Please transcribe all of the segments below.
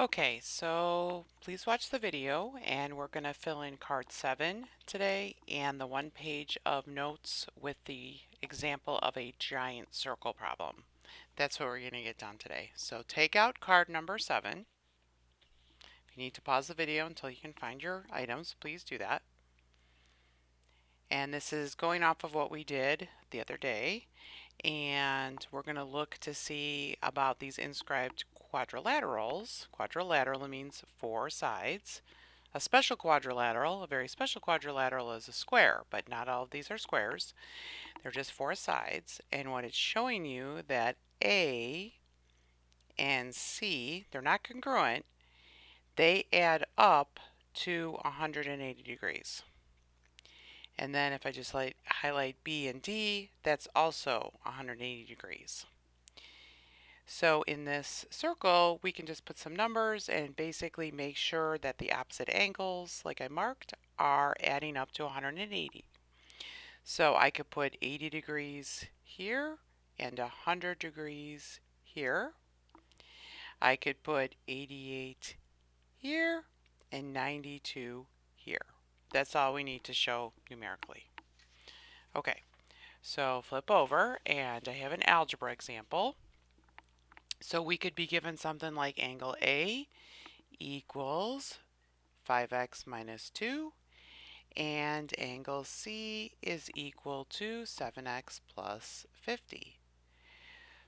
Okay, so please watch the video and we're going to fill in card 7 today and the one page of notes with the example of a giant circle problem. That's what we're going to get done today. So take out card number 7. If you need to pause the video until you can find your items, please do that. And this is going off of what we did the other day. And we're going to look to see about these inscribed quadrilaterals. Quadrilateral means 4 sides. A special quadrilateral, a very special quadrilateral, is a square, but not all of these are squares. They're just 4 sides. And what it's showing you that A and C, they're not congruent, they add up to 180 degrees. And then if I just highlight B and D, that's also 180 degrees. So in this circle, we can just put some numbers and basically make sure that the opposite angles, like I marked, are adding up to 180. So I could put 80 degrees here and 100 degrees here. I could put 88 here and 92 here. That's all we need to show numerically. Okay, so flip over and I have an algebra example. So we could be given something like angle A equals 5x minus 2 and angle C is equal to 7x plus 50.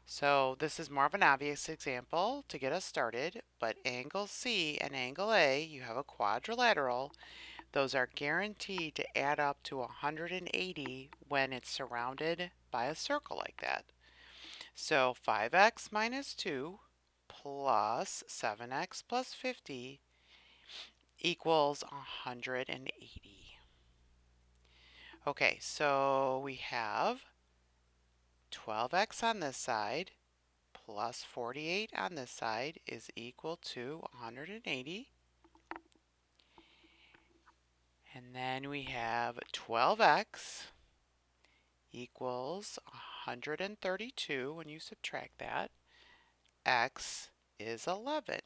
So this is more of an obvious example to get us started, but angle C and angle A, you have a quadrilateral. Those are guaranteed to add up to 180 when it's surrounded by a circle like that. So 5x minus 2 plus 7x plus 50 equals 180. Okay, so we have 12x on this side plus 48 on this side is equal to 180. And then we have 12x equals 132 when you subtract that. X is 11.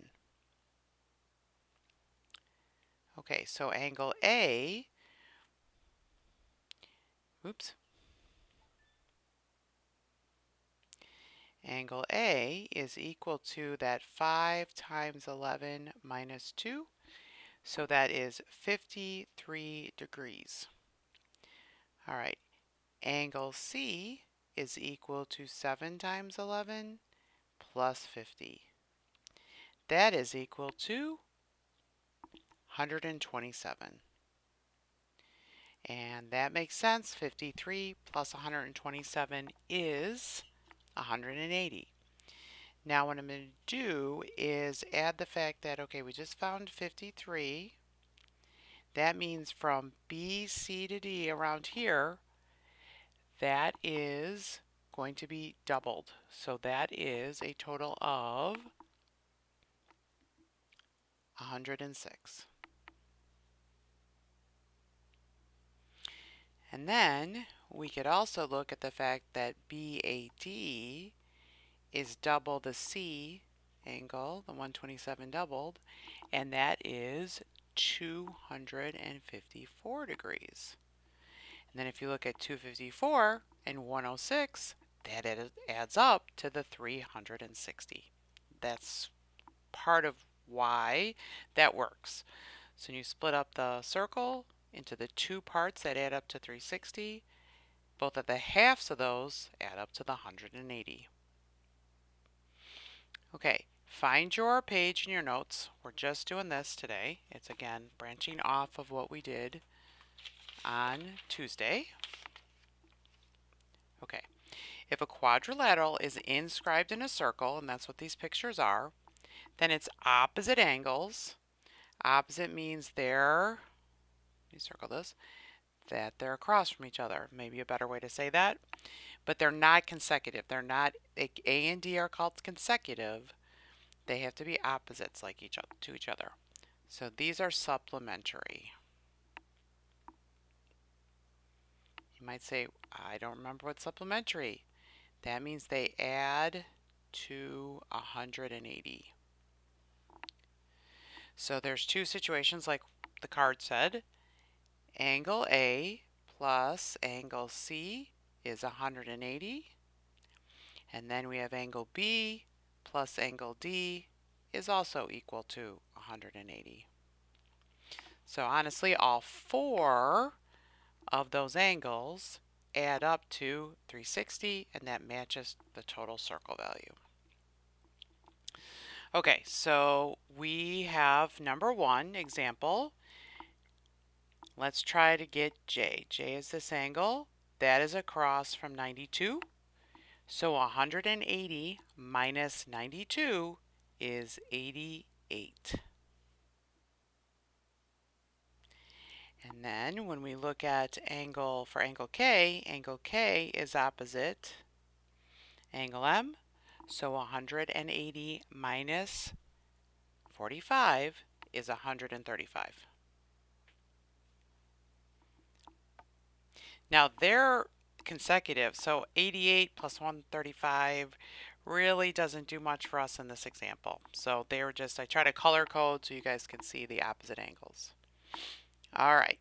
Okay, so angle A, oops, angle A is equal to that 5 times 11 minus 2. So that is 53 degrees. All right, angle C is equal to 7 times 11 plus 50. That is equal to 127. And that makes sense. 53 plus 127 is 180. Now what I'm going to do is add the fact that, okay, we just found 53. That means from B, C to D around here, that is going to be doubled. So that is a total of 106. And then we could also look at the fact that BAD is double the C angle, the 127 doubled, and that is 254 degrees. And then if you look at 254 and 106, that adds up to the 360. That's part of why that works. So you split up the circle into the two parts that add up to 360. Both of the halves of those add up to the 180. Okay, find your page in your notes. We're just doing this today. It's again branching off of what we did on Tuesday. Okay, if a quadrilateral is inscribed in a circle, and that's what these pictures are, then it's opposite angles. Opposite means they're, let me circle this, that they're across from each other. Maybe a better way to say that. But they're not consecutive. They're not, A and D are called consecutive. They have to be opposites like to each other. So these are supplementary. You might say, I don't remember what's supplementary. That means they add to 180. So there's two situations like the card said. Angle A plus angle C is 180. And then we have angle B plus angle D is also equal to 180. So honestly, all four of those angles add up to 360, and that matches the total circle value. Okay, so we have number one example. Let's try to get J. J is this angle. That is across from 92. So 180 minus 92 is 88. And then when we look at angle for angle K is opposite angle M. So 180 minus 45 is 135. Now they're consecutive, so 88 plus 135 really doesn't do much for us in this example. So they were just, I try to color code so you guys can see the opposite angles. All right,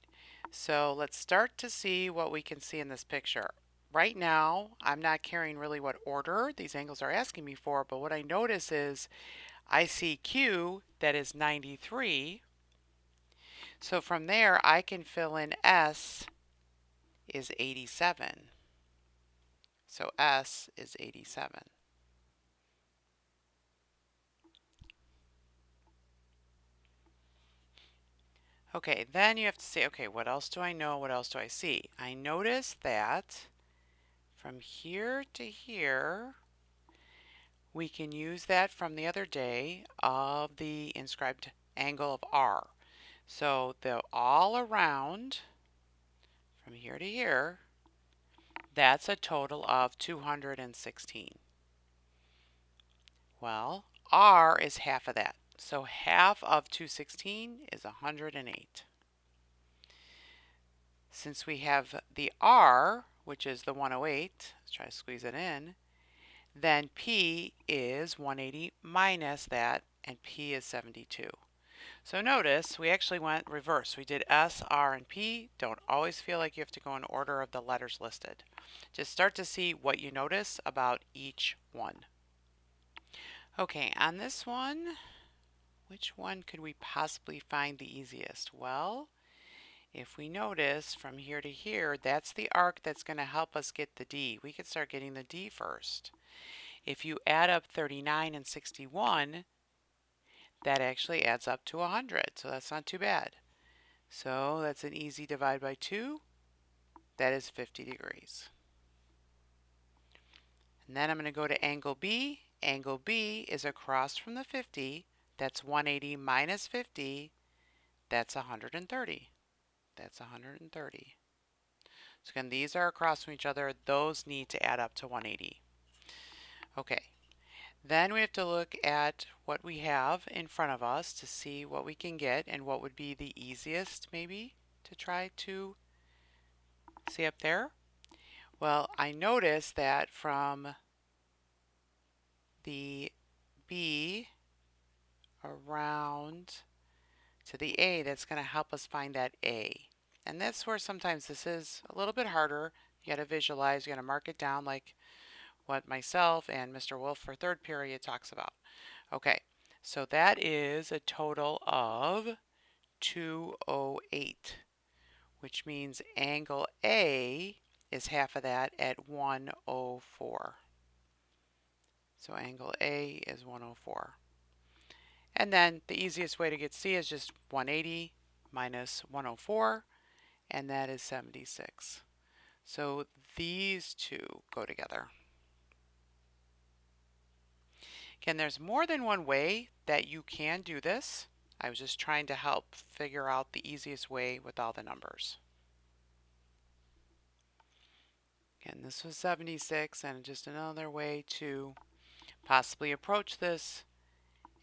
so let's start to see what we can see in this picture. Right now, I'm not caring really what order these angles are asking me for, but what I notice is I see Q that is 93. So from there, I can fill in S is 87. So S is 87. Okay, then you have to say, okay, what else do I know? What else do I see? I notice that from here to here, we can use that from the other day of the inscribed angle of R. So the all around from here to here, that's a total of 216. Well, R is half of that. So half of 216 is 108. Since we have the R, which is the 108, let's try to squeeze it in, then P is 180 minus that, and P is 72. So notice we actually went reverse. We did S, R, and P. Don't always feel like you have to go in order of the letters listed. Just start to see what you notice about each one. Okay, on this one, which one could we possibly find the easiest? Well, if we notice from here to here, that's the arc that's going to help us get the D. We could start getting the D first. If you add up 39 and 61, that actually adds up to 100, so that's not too bad. So that's an easy divide by 2. That is 50 degrees. And then I'm going to go to angle B. Angle B is across from the 50. That's 180 minus 50. That's 130. That's 130. So again, these are across from each other. Those need to add up to 180. Okay. Then we have to look at what we have in front of us to see what we can get and what would be the easiest maybe to try to see up there. Well, I noticed that from the B around to the A, that's going to help us find that A. And that's where sometimes this is a little bit harder. You got to visualize, you got to mark it down like what myself and Mr. Wolf for third period talks about. Okay, so that is a total of 208, which means angle A is half of that at 104. So angle A is 104. And then the easiest way to get C is just 180 minus 104, and that is 76. So these two go together. Again, there's more than one way that you can do this. I was just trying to help figure out the easiest way with all the numbers. Again, this was 76, and just another way to possibly approach this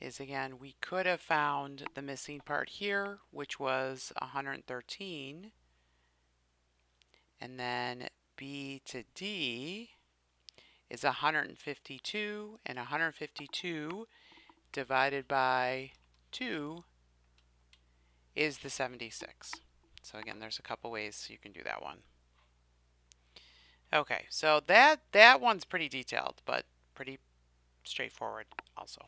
is, again, we could have found the missing part here, which was 113, and then B to D is 152, and 152 divided by 2 is the 76. So again, there's a couple ways you can do that one. Okay, so that one's pretty detailed, but pretty straightforward also.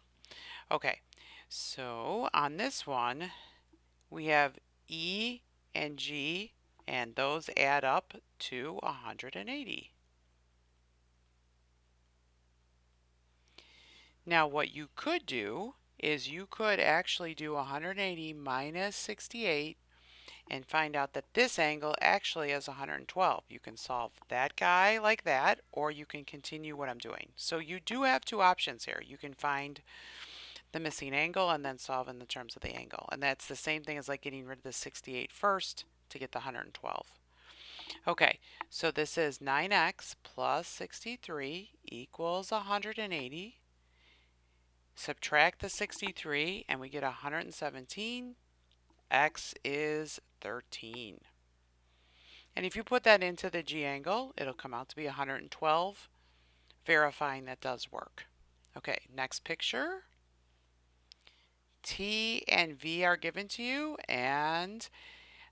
Okay, so on this one, we have E and G, and those add up to 180. Now what you could do is you could actually do 180 minus 68 and find out that this angle actually is 112. You can solve that guy like that, or you can continue what I'm doing. So you do have two options here. You can find the missing angle and then solve in the terms of the angle. And that's the same thing as like getting rid of the 68 first to get the 112. Okay, so this is 9x plus 63 equals 180. Subtract the 63 and we get 117. X is 13. And if you put that into the G angle, it'll come out to be 112, verifying that does work. Okay, next picture. T and V are given to you, and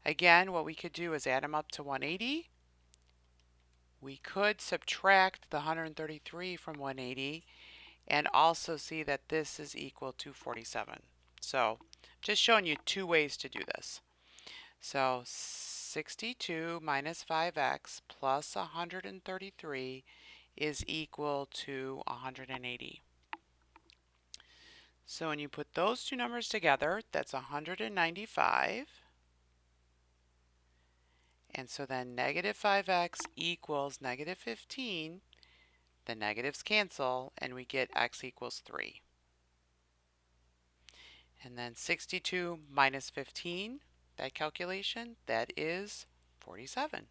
again, what we could do is add them up to 180. We could subtract the 133 from 180 and also see that this is equal to 47. So just showing you two ways to do this. So 62 minus 5x plus 133 is equal to 180. So when you put those two numbers together, that's 195. And so then negative 5x equals negative 15. The negatives cancel, and we get x equals 3. And then 62 minus 15, that calculation, that is 47.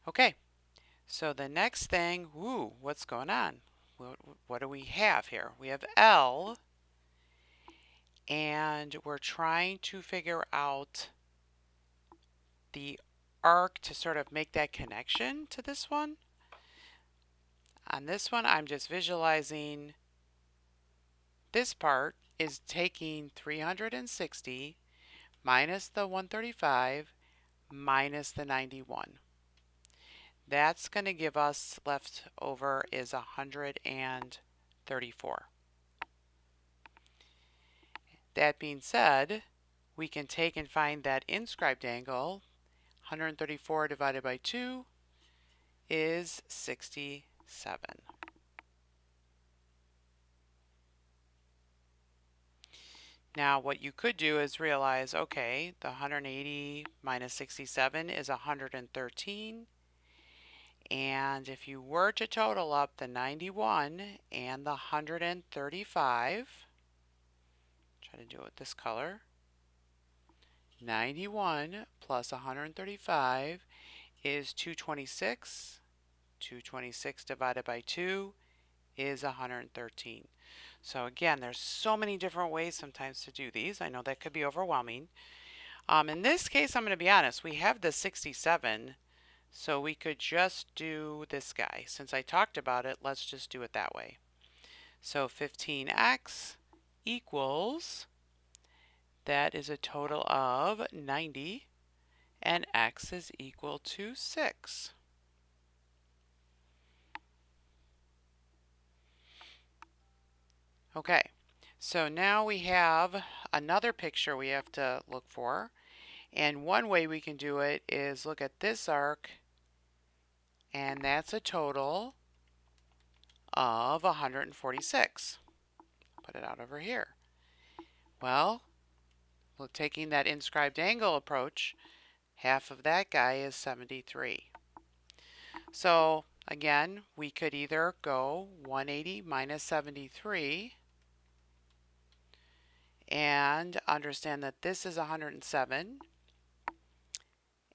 Okay, so the next thing, what's going on? What do we have here? We have L, and we're trying to figure out the arc to sort of make that connection to this one. On this one, I'm just visualizing this part is taking 360 minus the 135 minus the 91. That's going to give us left over is 134. That being said, we can take and find that inscribed angle. 134 divided by 2 is 67. Now what you could do is realize, okay, the 180 minus 67 is 113. And if you were to total up the 91 and the 135, try to do it with this color, 91 plus 135 is 226. 226 divided by 2 is 113. So again, there's so many different ways sometimes to do these. I know that could be overwhelming. In this case, I'm going to be honest, we have the 67, so we could just do this guy. Since I talked about it, let's just do it that way. So 15x equals, that is a total of 90, and x is equal to 6. Okay, so now we have another picture we have to look for. And one way we can do it is look at this arc, and that's a total of 146. Put it out over here. Well, taking that inscribed angle approach, half of that guy is 73. So again, we could either go 180 minus 73 and understand that this is 107,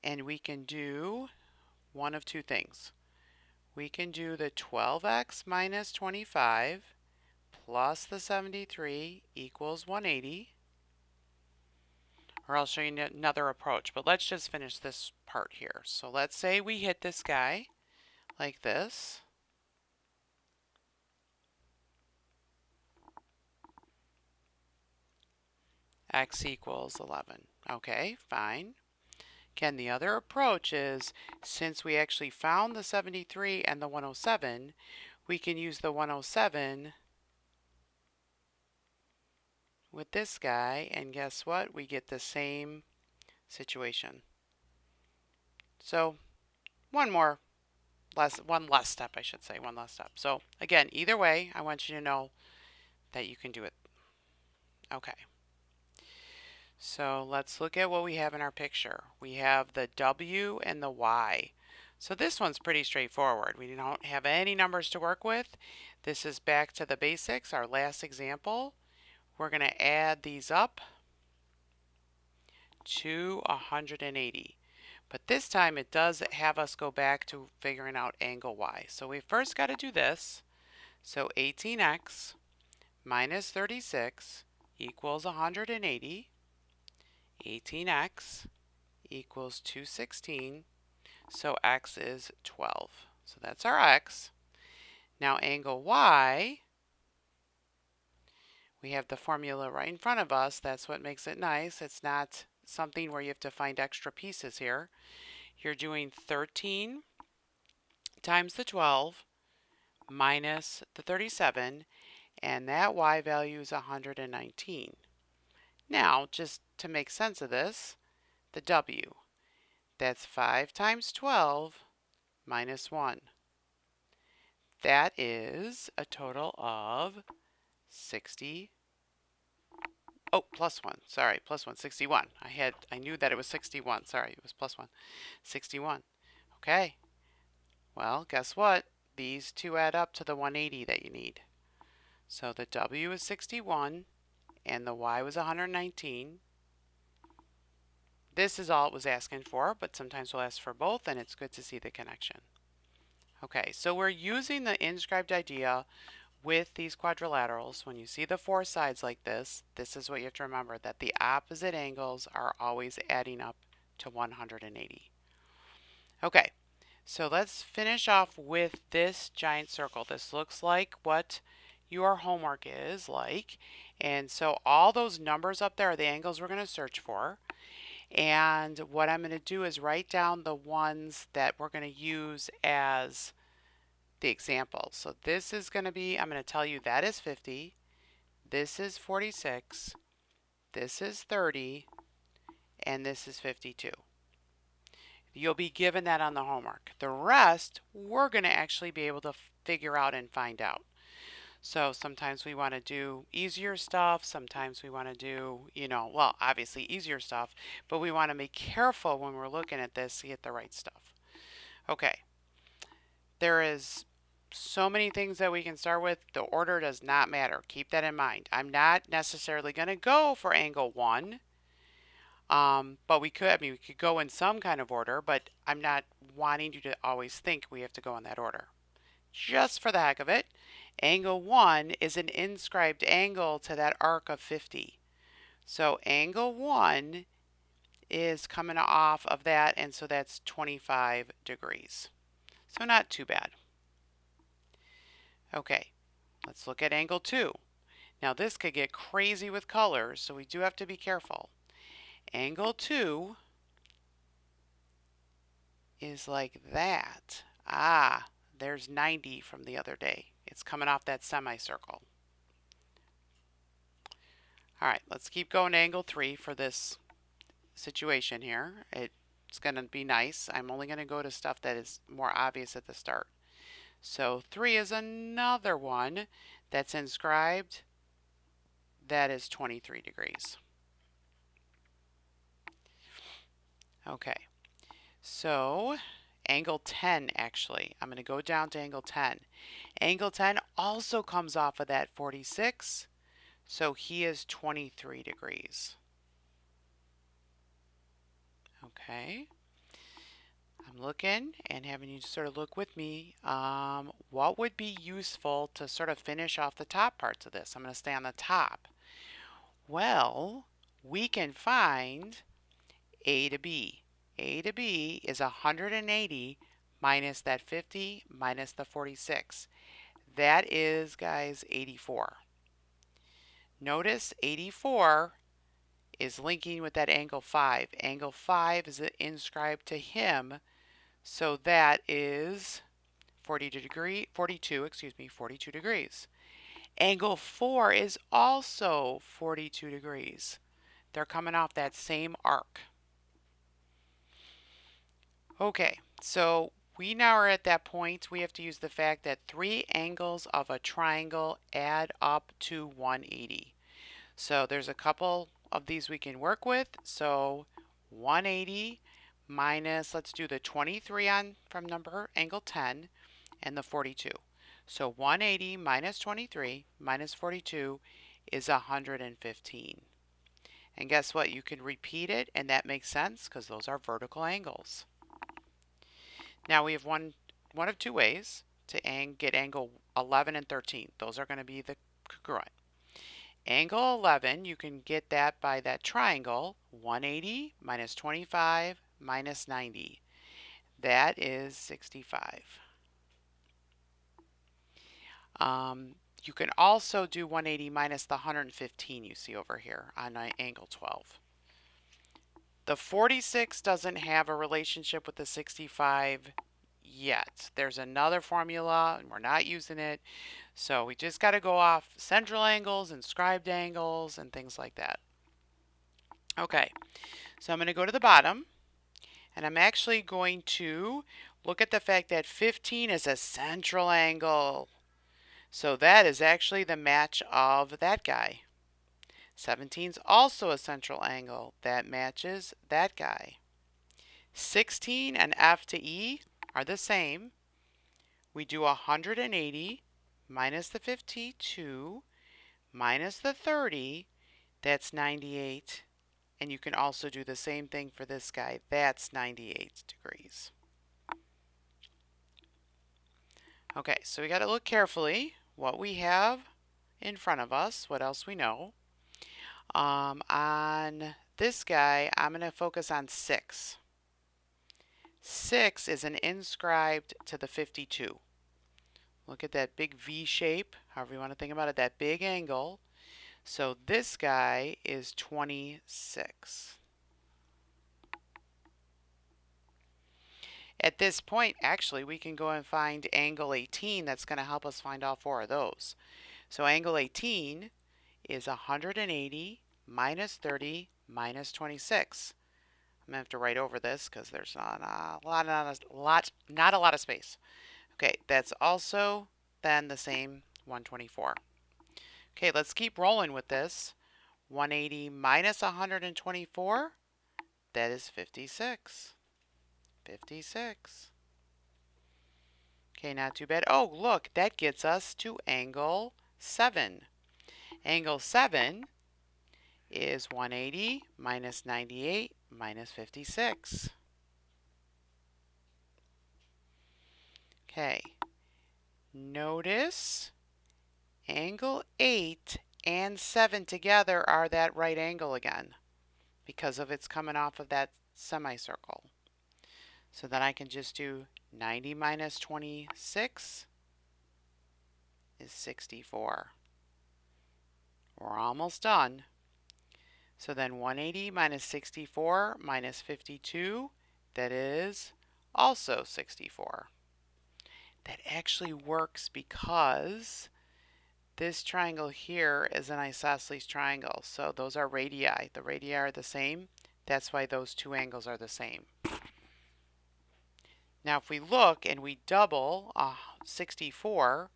and we can do one of two things. We can do the 12x minus 25 plus the 73 equals 180, or I'll show you another approach, but let's just finish this part here. So let's say we hit this guy like this. x equals 11. Okay, fine. Again, the other approach is, since we actually found the 73 and the 107, we can use the 107 with this guy, and guess what? We get the same situation. So one less step, I should say, one less step. So again, either way, I want you to know that you can do it. Okay. So let's look at what we have in our picture. We have the W and the Y. So this one's pretty straightforward. We don't have any numbers to work with. This is back to the basics, our last example. We're going to add these up to 180. But this time it does have us go back to figuring out angle Y. So we first got to do this. So 18x minus 36 equals 180. 18x equals 216. So x is 12. So that's our x. Now angle Y, we have the formula right in front of us. That's what makes it nice. It's not something where you have to find extra pieces here. You're doing 13 times the 12 minus the 37, and that y value is 119. Now, just to make sense of this, the w, that's 5 times 12 minus 1. That is a total of 60. Oh, plus 1. Sorry, plus 1, 61. I knew that it was 61. Sorry, it was plus 1. 61. Okay. Well, guess what? These two add up to the 180 that you need. So the W is 61 and the Y was 119. This is all it was asking for, but sometimes we'll ask for both, and it's good to see the connection. Okay, so we're using the inscribed idea with these quadrilaterals. When you see the four sides like this is what you have to remember, that the opposite angles are always adding up to 180. Okay, so let's finish off with this giant circle. This looks like what your homework is like. And so all those numbers up there are the angles we're going to search for. And what I'm going to do is write down the ones that we're going to use as the examples. So this is going to be, I'm going to tell you that is 50, this is 46, this is 30, and this is 52. You'll be given that on the homework. The rest, we're going to actually be able to figure out and find out. So sometimes we want to do easier stuff. Sometimes we want to do, well, obviously easier stuff, but we want to be careful when we're looking at this to get the right stuff. Okay. There is so many things that we can start with. The order does not matter. Keep that in mind. I'm not necessarily going to go for angle 1. But we could go in some kind of order, but I'm not wanting you to always think we have to go in that order. Just for the heck of it, angle 1 is an inscribed angle to that arc of 50. So angle 1 is coming off of that, and so that's 25 degrees. So not too bad. Okay, let's look at angle 2. Now this could get crazy with colors, so we do have to be careful. Angle 2 is like that. Ah, there's 90 from the other day. It's coming off that semicircle. All right, let's keep going to angle 3 for this situation here. It's going to be nice. I'm only going to go to stuff that is more obvious at the start. So 3 is another one that's inscribed. That is 23 degrees. Okay, so angle 10 actually. I'm going to go down to angle 10. Angle 10 also comes off of that 46, so he is 23 degrees. Okay, I'm looking and having you sort of look with me. What would be useful to sort of finish off the top parts of this? I'm going to stay on the top. Well, we can find A to B. A to B is 180 minus that 50 minus the 46. That is, guys, 84. Notice 84 is linking with that angle 5. Angle 5 is inscribed to him, so that is 42 degrees. Angle 4 is also 42 degrees. They're coming off that same arc. Okay, so we now are at that point. We have to use the fact that 3 angles of a triangle add up to 180. So there's a couple of these we can work with. So 180 minus, let's do the 23 on from number angle 10 and the 42. So 180 minus 23 minus 42 is 115. And guess what? You can repeat it, and that makes sense because those are vertical angles. Now we have one of two ways to get angle 11 and 13. Those are going to be the congruent. Angle 11, you can get that by that triangle, 180 minus 25 minus 90. That is 65. You can also do 180 minus the 115 you see over here on angle 12. The 46 doesn't have a relationship with the 65 yet. There's another formula, and we're not using it. So we just got to go off central angles, inscribed angles, and things like that. Okay, so I'm going to go to the bottom, and I'm actually going to look at the fact that 15 is a central angle. So that is actually the match of that guy. 17 is also a central angle. That matches that guy. 16 and F to E are the same. We do 180 minus the 52 minus the 30. That's 98. And you can also do the same thing for this guy. That's 98 degrees. Okay, so we got to look carefully what we have in front of us, what else we know. On this guy, I'm going to focus on 6. 6 is an inscribed to the 52. Look at that big V shape, however you want to think about it, that big angle. So this guy is 26. At this point, actually, we can go and find angle 18. That's going to help us find all 4 of those. So angle 18 is 180 minus 30 minus 26. I'm going to have to write over this because there's not a lot of space. Okay, that's also then the same 124. Okay, let's keep rolling with this. 180 minus 124, that is 56. 56. Okay, not too bad. Oh, look, that gets us to angle 7. Angle 7 is 180 minus 98 minus 56. Okay, notice angle 8 and 7 together are that right angle again because of it's coming off of that semicircle. So then I can just do 90 minus 26 is 64. We're almost done. So then 180 minus 64 minus 52, that is also 64. That actually works because this triangle here is an isosceles triangle. So those are radii. The radii are the same. That's why those 2 angles are the same. Now if we look and we double 64,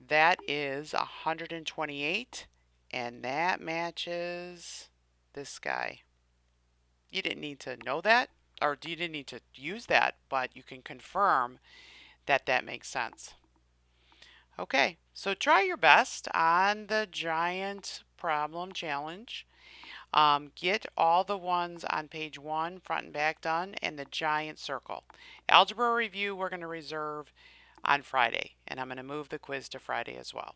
that is 128, and that matches this guy. You didn't need to know that, or you didn't need to use that, but you can confirm that that makes sense. Okay, so try your best on the giant problem challenge. Get all the ones on page 1, front and back done, and the giant circle. Algebra review we're going to reserve on Friday, and I'm going to move the quiz to Friday as well.